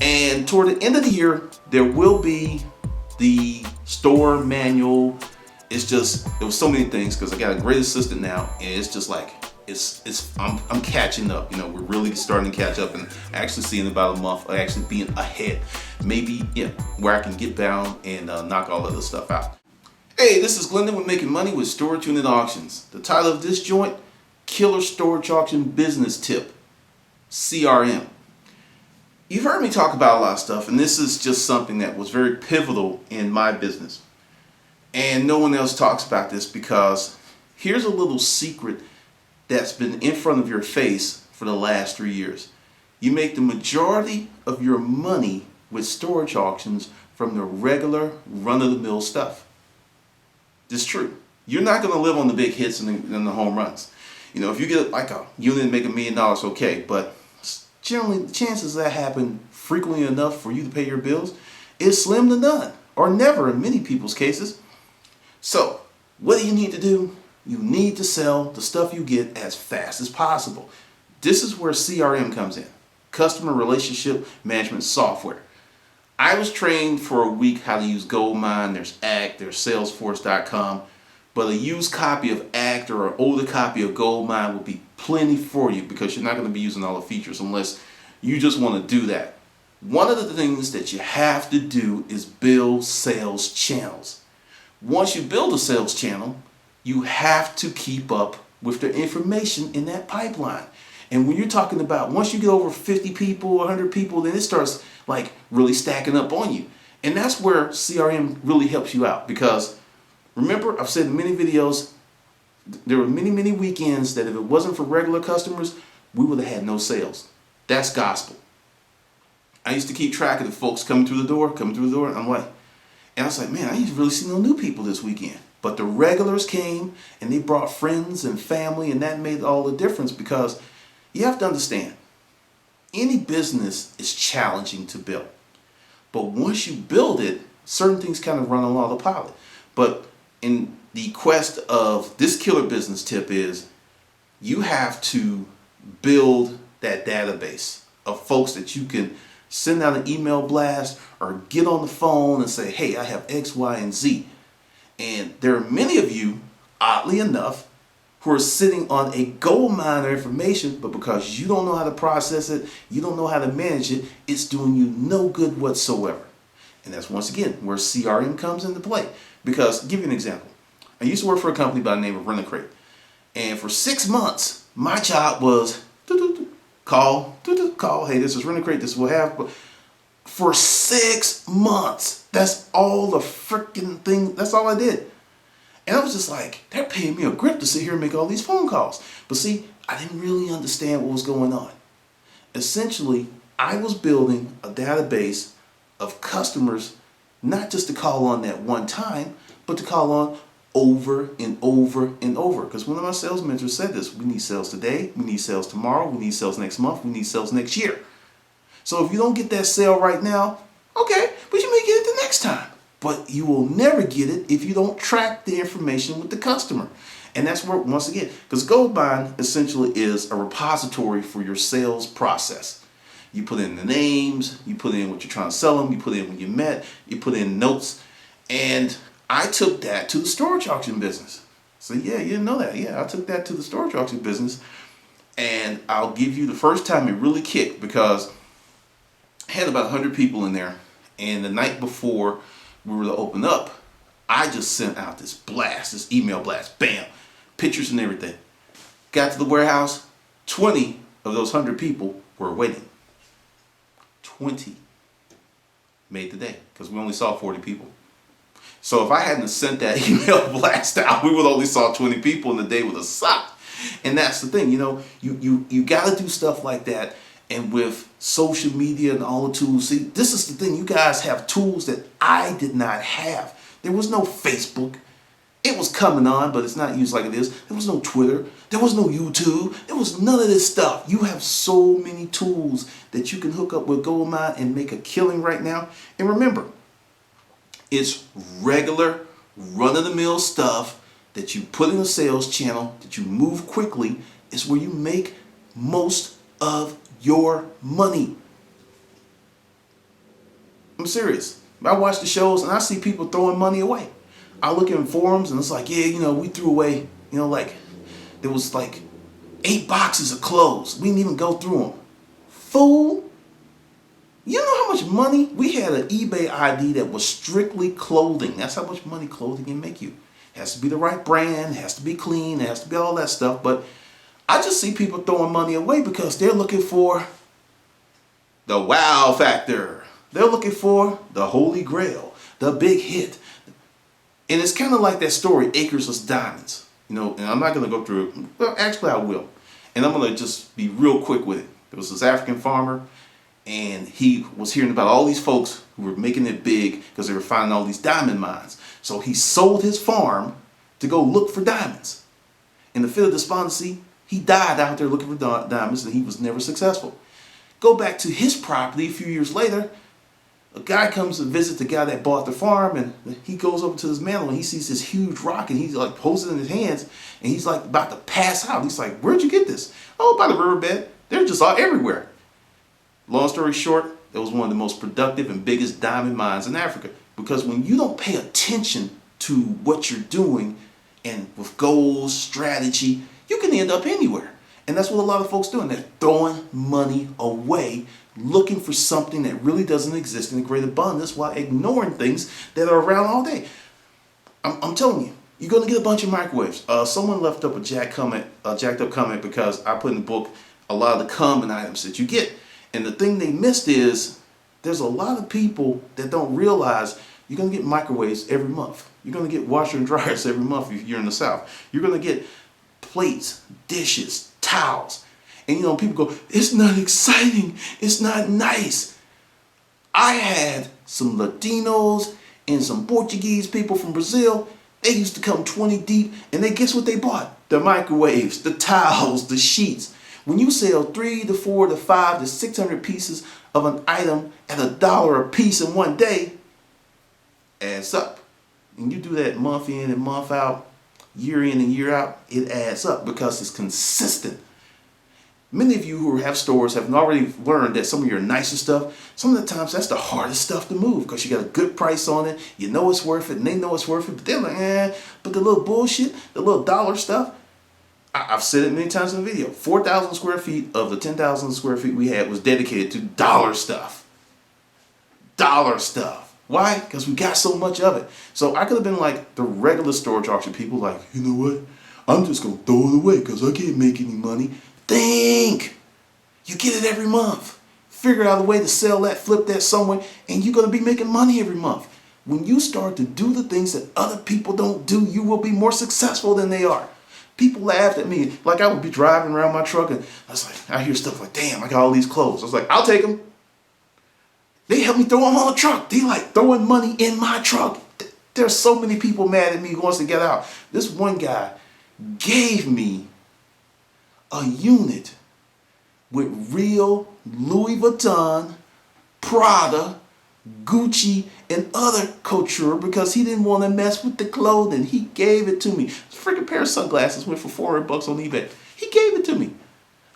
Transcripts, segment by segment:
And toward the end of the year, there will be the store manual. It's just, there was so many things because I got a great assistant now, and it's just like, I'm catching up. You know, we're really starting to catch up and actually seeing about a month of actually being ahead. Maybe, yeah, where I can get down and knock all of this stuff out. Hey, this is Glendon with Making Money with Storage Unit Auctions. The title of this joint, Killer Storage Auction Business Tip, CRM. You've heard me talk about a lot of stuff, and this is just something that was very pivotal in my business. And no one else talks about this because here's a little secret that's been in front of your face for the last 3 years. You make the majority of your money with storage auctions from the regular run-of-the-mill stuff. It's true. You're not going to live on the big hits and the home runs. You know, if you get like a unit and make $1 million, okay, but generally the chances that happen frequently enough for you to pay your bills is slim to none, or never in many people's cases. So what do you need to do? You need to sell the stuff you get as fast as possible. This is where CRM comes in, customer relationship management software. I was trained for a week how to use Goldmine. There's Act, there's Salesforce.com, but a used copy of Act or an older copy of Goldmine will be plenty for you because you're not going to be using all the features unless you just want to do that. One of the things that you have to do is build sales channels. Once you build a sales channel, you have to keep up with the information in that pipeline. And when you're talking about, once you get over 50 people, 100 people, then it starts like really stacking up on you. And that's where CRM really helps you out, because remember, I've said in many videos, there were many, many weekends that if it wasn't for regular customers, we would have had no sales. That's gospel. I used to keep track of the folks coming through the door, and I'm like, and I was like, man, I didn't really see no new people this weekend. But the regulars came and they brought friends and family, and that made all the difference, because you have to understand, any business is challenging to build. But once you build it, certain things kind of run on autopilot. But in the quest of this killer business tip is, you have to build that database of folks that you can send out an email blast or get on the phone and say, hey, I have X, Y, and Z. And there are many of you, oddly enough, who are sitting on a gold mine of information, but because you don't know how to process it, you don't know how to manage it, it's doing you no good whatsoever. And that's once again where CRM comes into play. Because, I'll give you an example. I used to work for a company by the name of Rent-A-Crate. And for 6 months, my job was call, hey, this is Rent-A-Crate, this is what happened. For 6 months, that's all the freaking thing, that's all I did. And I was just like, they're paying me a grip to sit here and make all these phone calls. But see, I didn't really understand what was going on. Essentially, I was building a database of customers, not just to call on that one time, but to call on over and over and over. Because one of my sales mentors said this, we need sales today, we need sales tomorrow, we need sales next month, we need sales next year. So if you don't get that sale right now, okay, but you may get it the next time. But you will never get it if you don't track the information with the customer. And that's where, once again, because Goldmine essentially is a repository for your sales process. You put in the names, you put in what you're trying to sell them, you put in when you met, you put in notes. And I took that to the storage auction business. So yeah, you didn't know that. Yeah, I took that to the storage auction business. And I'll give you the first time it really kicked, because I had about 100 people in there. And the night before we were to open up, I just sent out this blast, this email blast, bam, pictures and everything. Got to the warehouse, 20 of those 100 people were waiting. 20 made the day, because we only saw 40 people. So if I hadn't sent that email blast out, we would only saw 20 people and the day would have sucked. And that's the thing, you know, you got to do stuff like that. And with social media and all the tools, see, this is the thing, you guys have tools that I did not have. There was no Facebook. It was coming on, but it's not used like it is. There was no Twitter. There was no YouTube. There was none of this stuff. You have so many tools that you can hook up with Goldmine and make a killing right now. And remember, it's regular, run-of-the-mill stuff that you put in a sales channel, that you move quickly, is where you make most of your money. I'm serious. I watch the shows and I see people throwing money away. I look in forums and it's like, yeah, we threw away, like there was like 8 boxes of clothes. We didn't even go through them. Fool. You know how much money? We had an eBay ID that was strictly clothing. That's how much money clothing can make you. It has to be the right brand. It has to be clean. It has to be all that stuff. But I just see people throwing money away because they're looking for the wow factor. They're looking for the holy grail, the big hit. And it's kind of like that story, Acres of Diamonds. And I'm not going to go through it. Well, actually, I will. And I'm going to just be real quick with it. There was this African farmer, and he was hearing about all these folks who were making it big because they were finding all these diamond mines. So he sold his farm to go look for diamonds. In the fit of despondency, he died out there looking for diamonds, and he was never successful. Go back to his property a few years later. A guy comes to visit the guy that bought the farm, and he goes over to his mantle and he sees this huge rock, and he's like holds it in his hands, and he's like about to pass out. He's like, "Where'd you get this?" "Oh, by the riverbed. They're just all everywhere." Long story short, it was one of the most productive and biggest diamond mines in Africa. Because when you don't pay attention to what you're doing, and with goals, strategy, you can end up anywhere. And that's what a lot of folks doing. They're throwing money away, looking for something that really doesn't exist in a great abundance while ignoring things that are around all day. I'm telling you, you're going to get a bunch of microwaves. Someone left up a jacked up comment because I put in the book a lot of the common items that you get. And the thing they missed is there's a lot of people that don't realize you're going to get microwaves every month. You're going to get washer and dryers every month if you're in the South. You're going to get plates, dishes, towels. And people go, "It's not exciting. It's not nice." I had some Latinos and some Portuguese people from Brazil. They used to come 20 deep, and guess what they bought? The microwaves, the towels, the sheets. When you sell 3 to 4 to 5 to 600 pieces of an item at $1 a piece in one day, adds up. And you do that month in and month out, year in and year out, it adds up because it's consistent. Many of you who have stores have already learned that some of your nicer stuff, some of the times that's the hardest stuff to move because you got a good price on it, you know it's worth it, and they know it's worth it, but they're like, but the little bullshit, the little dollar stuff, I've said it many times in the video, 4,000 square feet of the 10,000 square feet we had was dedicated to dollar stuff. Dollar stuff. Why? Because we got so much of it. So I could have been like the regular storage auction people, like, you know what? I'm just going to throw it away because I can't make any money. Think! You get it every month. Figure out a way to sell that, flip that somewhere, and you're going to be making money every month. When you start to do the things that other people don't do, you will be more successful than they are. People laughed at me. Like I would be driving around my truck and I was like, I hear stuff like, "Damn, I got all these clothes." I was like, "I'll take them." They helped me throw them on the truck. They like throwing money in my truck. There's so many people mad at me who wants to get out. This one guy gave me a unit with real Louis Vuitton, Prada, Gucci, and other couture because he didn't want to mess with the clothing. He gave it to me. This freaking pair of sunglasses went for $400 on eBay. He gave it to me.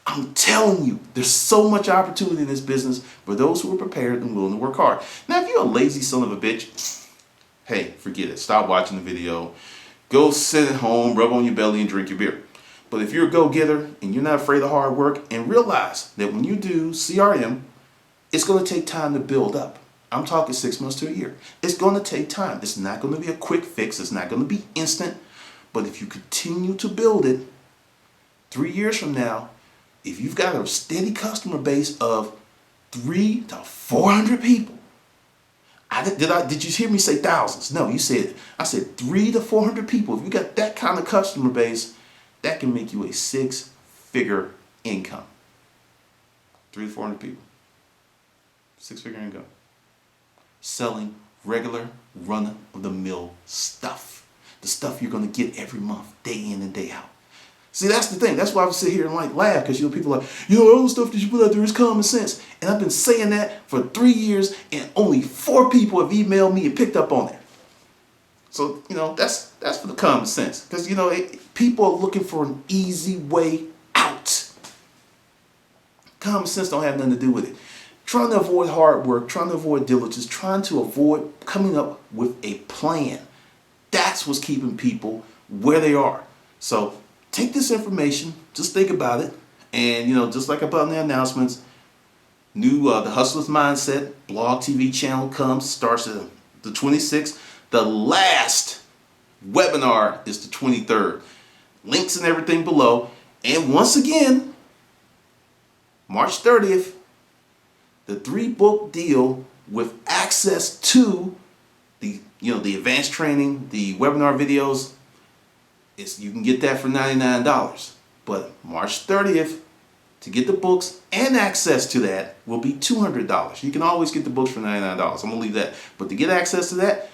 I'm telling you, there's so much opportunity in this business for those who are prepared and willing to work hard. Now, if you're a lazy son of a bitch, hey, forget it. Stop watching the video. Go sit at home, rub on your belly, and drink your beer. But if you're a go-getter and you're not afraid of hard work, and realize that when you do CRM, it's going to take time to build up. I'm talking 6 months to a year. It's going to take time. It's not going to be a quick fix. It's not going to be instant. But if you continue to build it, 3 years from now, if you've got a steady customer base of 300 to 400 people, did you hear me say thousands? No, I said 300 to 400 people. If you got that kind of customer base, that can make you a 6-figure income. 300 to 400 people. 6-figure income. Selling regular run-of-the-mill stuff. The stuff you're going to get every month, day in and day out. See, that's the thing. That's why I sit here and laugh because people are like, all the stuff that you put out there is common sense. And I've been saying that for 3 years and only 4 people have emailed me and picked up on it. So, that's for the common sense. Because, people are looking for an easy way out. Common sense don't have nothing to do with it. trying to avoid hard work, trying to avoid diligence, trying to avoid coming up with a plan. That's what's keeping people where they are. So take this information, just think about it, and just like about the announcements, the Hustler's Mindset blog TV channel starts at the 26th. The last webinar is the 23rd. Links and everything below. And once again, March 30th, the 3-book deal with access to the advanced training, the webinar videos, you can get that for $99. But March 30th, to get the books and access to that will be $200. You can always get the books for $99. I'm going to leave that. But to get access to that,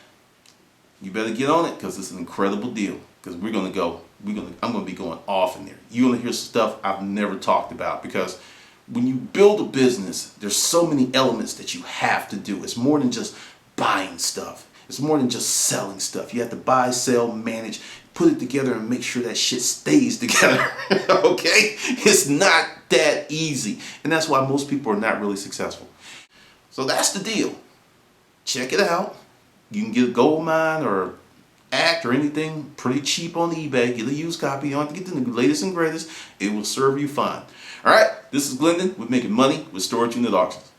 you better get on it, because it's an incredible deal. Because I'm going to be going off in there. You're going to hear stuff I've never talked about, because when you build a business, there's so many elements that you have to do. It's more than just buying stuff. It's more than just selling stuff. You have to buy, sell, manage, put it together, and make sure that shit stays together. Okay? It's not that easy. And that's why most people are not really successful. So that's the deal. Check it out. You can get a gold mine or act or anything pretty cheap on eBay. Get a used copy. You don't have to get the latest and greatest. It will serve you fine. All right, this is Glendon with Making Money with Storage Unit Auctions.